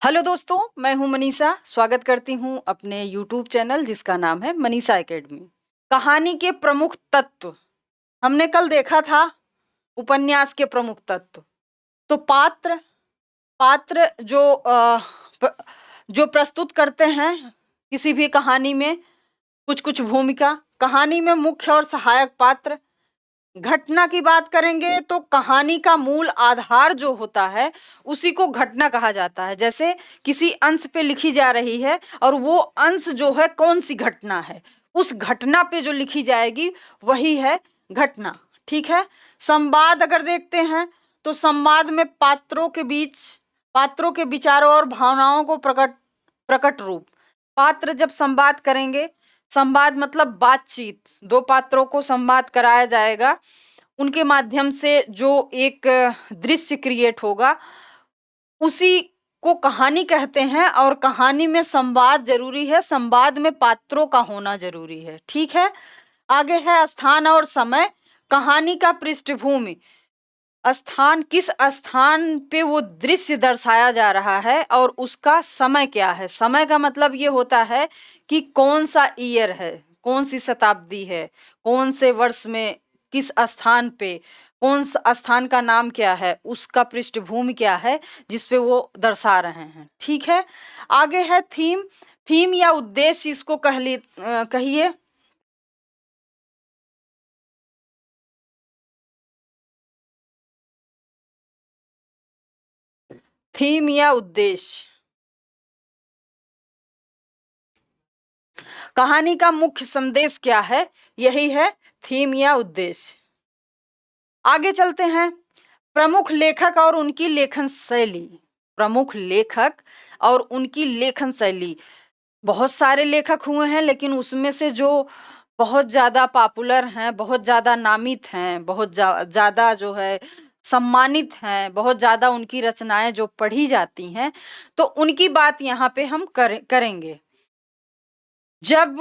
Hello दोस्तों, मैं हूं मनीषा। स्वागत करती हूं अपने यूट्यूब चैनल जिसका नाम है मनीषा एकेडमी। कहानी के प्रमुख तत्व हमने कल देखा था। उपन्यास के प्रमुख तत्व तो पात्र पात्र जो प्रस्तुत करते हैं किसी भी कहानी में कुछ कुछ भूमिका। कहानी में मुख्य और सहायक पात्र। घटना की बात करेंगे तो कहानी का मूल आधार जो होता है उसी को घटना कहा जाता है। जैसे किसी अंश पे लिखी जा रही है और वो अंश जो है कौन सी घटना है, उस घटना पे जो लिखी जाएगी वही है घटना। ठीक है। संवाद अगर देखते हैं तो संवाद में पात्रों के विचारों और भावनाओं को प्रकट रूप। पात्र जब संवाद करेंगे, संवाद मतलब बातचीत, दो पात्रों को संवाद कराया जाएगा, उनके माध्यम से जो एक दृश्य क्रिएट होगा उसी को कहानी कहते हैं। और कहानी में संवाद जरूरी है, संवाद में पात्रों का होना जरूरी है। ठीक है। आगे है स्थान और समय। कहानी का पृष्ठभूमि, स्थान, किस स्थान पे वो दृश्य दर्शाया जा रहा है और उसका समय क्या है। समय का मतलब ये होता है कि कौन सा ईयर है, कौन सी शताब्दी है, कौन से वर्ष में, किस स्थान पे, कौन सा स्थान का नाम क्या है, उसका पृष्ठभूमि क्या है जिसपे वो दर्शा रहे हैं। ठीक है। आगे है थीम। थीम या उद्देश्य इसको कहिए। थीम या उद्देश्य, कहानी का मुख्य संदेश क्या है, यही है थीम या उद्देश्य। आगे चलते हैं। प्रमुख लेखक और उनकी लेखन शैली। प्रमुख लेखक और उनकी लेखन शैली। बहुत सारे लेखक हुए हैं लेकिन उसमें से जो बहुत ज्यादा पॉपुलर हैं, बहुत ज्यादा नामित हैं, बहुत ज्यादा जो है सम्मानित हैं, बहुत ज्यादा उनकी रचनाएं जो पढ़ी जाती हैं, तो उनकी बात यहाँ पे हम करेंगे। जब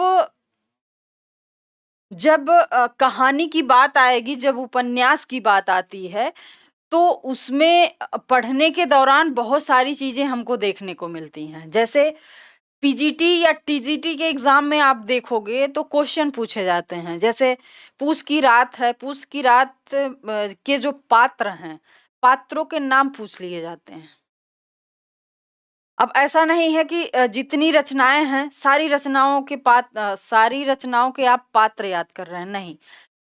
जब कहानी की बात आएगी, जब उपन्यास की बात आती है तो उसमें पढ़ने के दौरान बहुत सारी चीजें हमको देखने को मिलती हैं। जैसे पीजीटी या टीजीटी के एग्जाम में आप देखोगे तो क्वेश्चन पूछे जाते हैं। जैसे पूस की रात है, पूस की रात के जो पात्र हैं, पात्रों के नाम पूछ लिए जाते हैं। अब ऐसा नहीं है कि जितनी रचनाएं हैं सारी रचनाओं के आप पात्र याद कर रहे हैं, नहीं।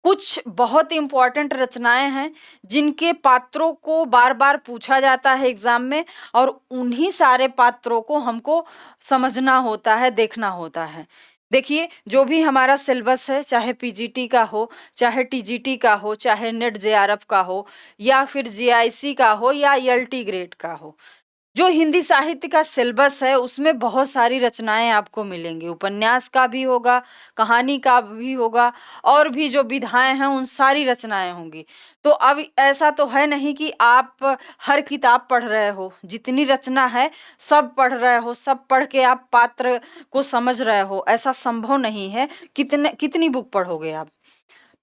कुछ बहुत इंपॉर्टेंट रचनाएं हैं जिनके पात्रों को बार बार पूछा जाता है एग्जाम में, और उन्हीं सारे पात्रों को हमको समझना होता है, देखना होता है। देखिए, जो भी हमारा सिलेबस है, चाहे पीजीटी का हो, चाहे टीजीटी का हो, चाहे नेट जेआरएफ का हो, या फिर जीआईसी का हो, या ईएलटी ग्रेड का हो, जो हिंदी साहित्य का सिलेबस है उसमें बहुत सारी रचनाएं आपको मिलेंगी। उपन्यास का भी होगा, कहानी का भी होगा, और भी जो विधाएं हैं उन सारी रचनाएं होंगी। तो अब ऐसा तो है नहीं कि आप हर किताब पढ़ रहे हो, जितनी रचना है सब पढ़ रहे हो, सब पढ़ के आप पात्र को समझ रहे हो, ऐसा संभव नहीं है। कितनी बुक पढ़ोगे आप।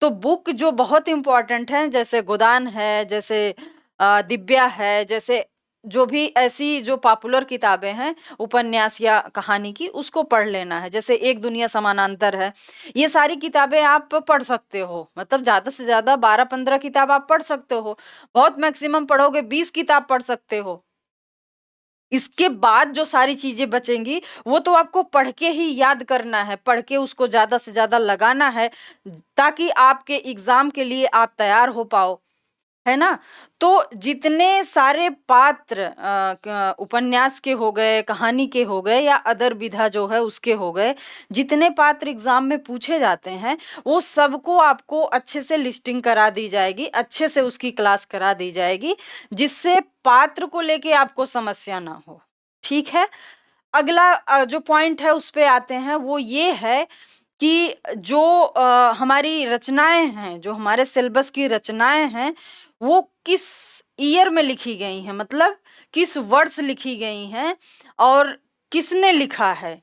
तो बुक जो बहुत इंपॉर्टेंट है, जैसे गोदान है, जैसे दिव्या है, जैसे जो भी ऐसी जो पॉपुलर किताबें हैं उपन्यास या कहानी की, उसको पढ़ लेना है। जैसे एक दुनिया समानांतर है, ये सारी किताबें आप पढ़ सकते हो। मतलब ज्यादा से ज्यादा 12-15 किताब आप पढ़ सकते हो। बहुत मैक्सिमम पढ़ोगे 20 किताब पढ़ सकते हो। इसके बाद जो सारी चीजें बचेंगी वो तो आपको पढ़ के ही याद करना है, पढ़ के उसको ज्यादा से ज्यादा लगाना है, ताकि आपके एग्जाम के लिए आप तैयार हो पाओ, है ना। तो जितने सारे पात्र उपन्यास के हो गए, कहानी के हो गए, या अदर विधा जो है उसके हो गए, जितने पात्र एग्जाम में पूछे जाते हैं वो सबको आपको अच्छे से लिस्टिंग करा दी जाएगी, अच्छे से उसकी क्लास करा दी जाएगी, जिससे पात्र को लेके आपको समस्या ना हो। ठीक है। अगला जो पॉइंट है उस पे आते हैं, वो ये है कि जो हमारी रचनाएं हैं, जो हमारे सिलेबस की रचनाएं हैं, वो किस ईयर में लिखी गई हैं, मतलब किस वर्ष लिखी गई हैं और किसने लिखा है।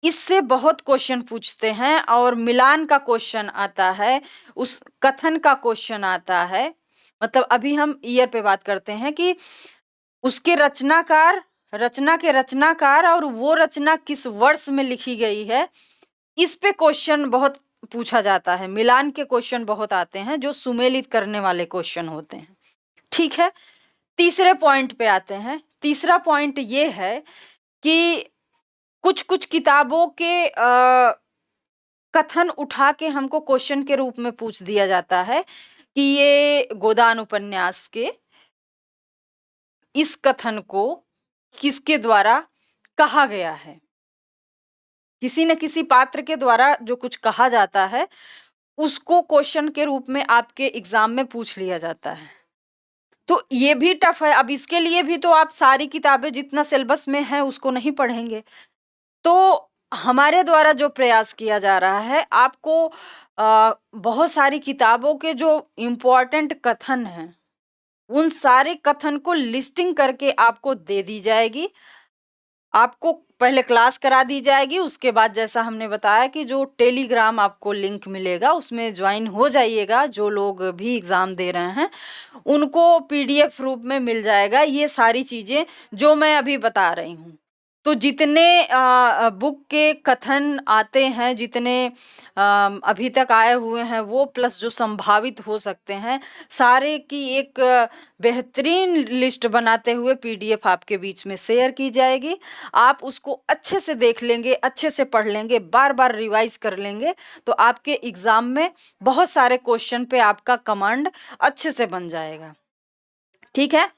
इससे बहुत क्वेश्चन पूछते हैं, और मिलान का क्वेश्चन आता है, उस कथन का क्वेश्चन आता है। मतलब अभी हम ईयर पे बात करते हैं कि उसके रचनाकार रचना के रचनाकार और वो रचना किस वर्ष में लिखी गई है, इस पे क्वेश्चन बहुत पूछा जाता है। मिलान के क्वेश्चन बहुत आते हैं जो सुमेलित करने वाले क्वेश्चन होते हैं। ठीक है, तीसरे पॉइंट पे आते हैं। तीसरा पॉइंट ये है कि कुछ किताबों के कथन उठा के हमको क्वेश्चन के रूप में पूछ दिया जाता है कि ये गोदान उपन्यास के इस कथन को किसके द्वारा कहा गया है। किसी न किसी पात्र के द्वारा जो कुछ कहा जाता है उसको क्वेश्चन के रूप में आपके एग्जाम में पूछ लिया जाता है। तो ये भी टफ है। अब इसके लिए भी तो आप सारी किताबें जितना सिलेबस में है उसको नहीं पढ़ेंगे। तो हमारे द्वारा जो प्रयास किया जा रहा है, आपको बहुत सारी किताबों के जो इम्पोर्टेंट कथन हैं उन सारे कथन को लिस्टिंग करके आपको दे दी जाएगी। आपको पहले क्लास करा दी जाएगी, उसके बाद जैसा हमने बताया कि जो टेलीग्राम आपको लिंक मिलेगा उसमें ज्वाइन हो जाइएगा। जो लोग भी एग्ज़ाम दे रहे हैं उनको पीडीएफ रूप में मिल जाएगा ये सारी चीज़ें जो मैं अभी बता रही हूँ। तो जितने बुक के कथन आते हैं, जितने अभी तक आए हुए हैं वो प्लस जो संभावित हो सकते हैं, सारे की एक बेहतरीन लिस्ट बनाते हुए पीडीएफ आपके बीच में शेयर की जाएगी। आप उसको अच्छे से देख लेंगे, अच्छे से पढ़ लेंगे, बार बार रिवाइज कर लेंगे तो आपके एग्ज़ाम में बहुत सारे क्वेश्चन पे आपका कमांड अच्छे से बन जाएगा। ठीक है।